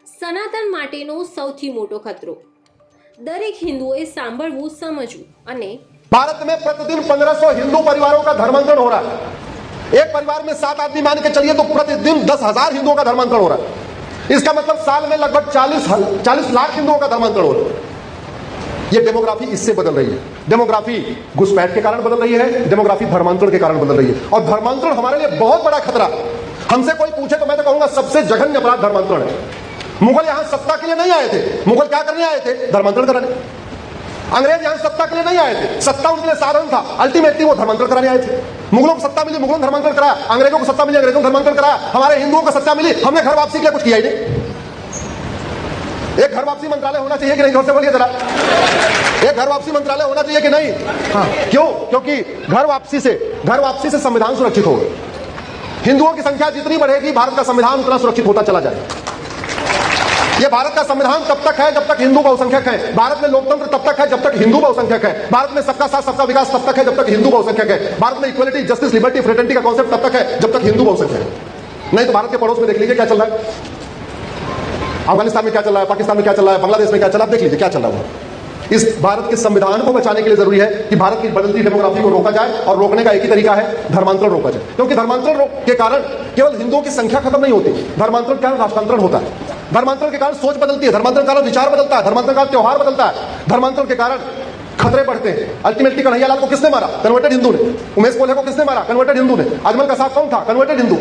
સનાતન માટેનો સૌથી મોટો ખતરો દરેક હિન્દુએ સાંભળવું સમજવું અને भारत में प्रतिदिन 1500 हिंदू परिवारों का धर्मांतरण हो रहा है। एक परिवार में 7 आदमी मान के चलिए तो प्रतिदिन 10,000 हिंदुओं का धर्मांतरण हो रहा है। इसका मतलब साल में लगभग 40 लाख हिंदुओं का धर्मांतरण हो रहा है। ये डेमोग्राफी इससे बदल रही है। डेमोग्राफी घुसपैठ के कारण बदल रही है, डेमोग्राफी धर्मांतरण के कारण बदल रही है। और धर्मांतरण हमारे लिए बहुत बड़ा खतरा। हमसे कोई पूछे तो मैं तो कहूंगा सबसे जघन्य अपराध धर्मांतरण है। मुगल यहां सत्ता के लिए नहीं आए थे। मुगल क्या करने आए थे? धर्मांतरण कराने। अंग्रेज यहां सत्ता के लिए नहीं आए थे। सत्ता उनके लिए साधन था, अल्टीमेटली वो धर्मांतरण कराने आए थे। मुगलों को सत्ता मिली, मुगलों ने धर्मांतरण कराया। अंग्रेजों को सत्ता मिली, अंग्रेजों ने धर्मांतरण कराया। हमारे हिंदुओं को सत्ता मिली, हमने घर वापसी के लिए कुछ किया ही नहीं। एक घर वापसी मंत्रालय होना चाहिए कि नहीं? जोर से बोलिए जरा। एक घर वापसी मंत्रालय होना चाहिए कि नहीं? हाँ, क्यों? क्योंकि घर वापसी से संविधान सुरक्षित होगा। हिंदुओं की संख्या जितनी बढ़ेगी भारत का संविधान उतना सुरक्षित होता चला जाए। ये भारत का संविधान तब तक है जब तक हिंदू बहुसंख्यक है। भारत में लोकतंत्र तब तक है जब तक हिंदू बहुसंख्यक है। भारत में सबका साथ सबका विकास तब तक है जब तक हिंदू बहुसंख्यक है। भारत में इक्वलिटी, जस्टिस, लिबर्टी, फ्रेटर्निटी का कॉन्सेप्ट तब तक है जब तक हिंदू बहुसंख्यक है। नहीं तो भारत के पड़ोस में देख लीजिए क्या चल रहा है। अफगानिस्तान में क्या चल रहा है, पाकिस्तान में क्या चल रहा है, बांग्लादेश में क्या चल रहा है, देख लीजिए क्या चल रहा है। इस भारत के संविधान को बचाने के लिए जरूरी है कि भारत की बदलती डेमोग्राफी को रोका जाए, और रोकने का एक ही तरीका है, धर्मांतरण रोका जाए। क्योंकि धर्मांतरण के कारण केवल हिंदुओं की संख्या खत्म नहीं होती, धर्मांतरण के कारण राष्ट्रांतरण होता है। धर्मांतरण के कारण सोच बदलती है, धर्मांतरण के कारण विचार बदलता है, धर्मांतरण के कारण त्योहार बदलता है, धर्मांतरण के कारण खतरे बढ़ते हैं। अल्टीमेटली कन्हैयालाल को किसने मारा? कन्वर्टेड हिंदू ने। उमेश कोल्हे को किसने मारा? कन्वर्टेड हिंदू ने। अजमल का साथ कौन था? कन्वर्टेड हिंदू।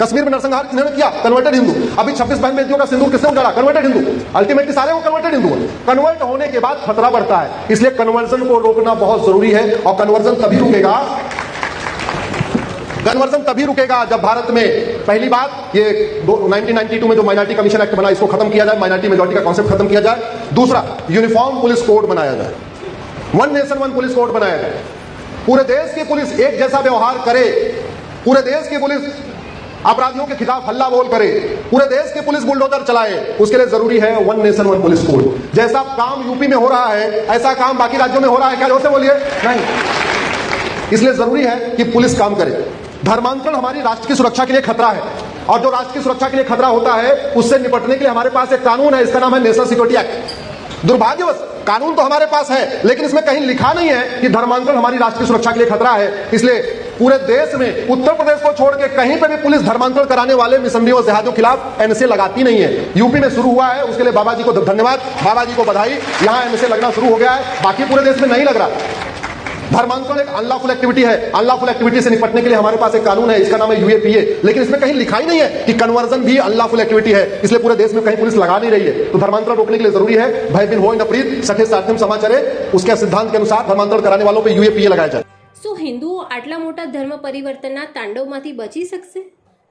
कश्मीर में नरसंहार किसने किया? कन्वर्टेड हिंदू। अभी 26 बहन बेटियों का सिंदूर किसने उजाड़ा? कन्वर्टेड हिंदू। अल्टीमेटली सारे वो कन्वर्टेड हिंदू हैं। कन्वर्ट होने के बाद खतरा बढ़ता है, इसलिए कन्वर्जन को रोकना बहुत जरूरी है। और कन्वर्जन तभी रुकेगा जब भारत में पहली बात ये 1992 में जो माइनॉरिटी कमीशन एक्ट बना इसको खत्म किया जाए, माइनॉरिटी मेजॉरिटी का कॉन्सेप्ट खत्म किया जाए। दूसरा, यूनिफॉर्म पुलिस कोड बनाया जाए, one nation one police code बनाया जाए। पूरे देश की पुलिस एक जैसा व्यवहार करे, पूरे देश की पुलिस अपराधियों के खिलाफ हल्ला बोल करे, पूरे देश की पुलिस बुलडोजर चलाए। उसके लिए जरूरी है one nation one police code. जैसा काम यूपी में हो रहा है ऐसा काम बाकी राज्यों में हो रहा है क्या? जोर से बोलिए। नहीं। इसलिए जरूरी है कि पुलिस काम करे। धर्मांतरण हमारी राष्ट्र की सुरक्षा के लिए खतरा है, और जो राष्ट्र की सुरक्षा के लिए खतरा होता है उससे निपटने के लिए हमारे पास एक कानून है, इसका नाम है नेशनल सिक्योरिटी एक्ट। दुर्भाग्यवश कानून तो हमारे पास है, लेकिन इसमें कहीं लिखा नहीं है कि धर्मांतरण हमारी राष्ट्र की सुरक्षा के लिए खतरा है। इसलिए पूरे देश में उत्तर प्रदेश को छोड़ के कहीं पर भी पुलिस धर्मांतरण कराने वाले मिशनरियों और जिहादियों के खिलाफ एनएसए लगाती नहीं है। यूपी में शुरू हुआ है, उसके लिए बाबा जी को धन्यवाद, बाबा जी को बधाई। यहां एनएसए लगना शुरू हो गया है, बाकी पूरे देश में नहीं लग रहा। धर्मांतरण एक अनलॉफुल एक्टिविटी है। अनलॉफुल एक्टिविटी से निपटने के लिए हमारे पास एक कानून है, इसका नाम है यूएपीए। लेकिन इसमें कहीं लिखा ही नहीं है कि कन्वर्जन भी अनलॉफुल एक्टिविटी है, इसलिए पूरे देश में कहीं पुलिस लगा नहीं रही है। तो धर्मांतरण रोकने के लिए जरूरी है भयबिन होय न प्रीत सखे साध्यम समाचारे, उसके सिद्धांत के अनुसार धर्मांतरण कराने वालों पर यूएपीए लगाया जाए। શું હિન્દુઓ આટલા મોટા ધર્મ પરિવર્તનના તાંડવમાંથી બચી શકશે?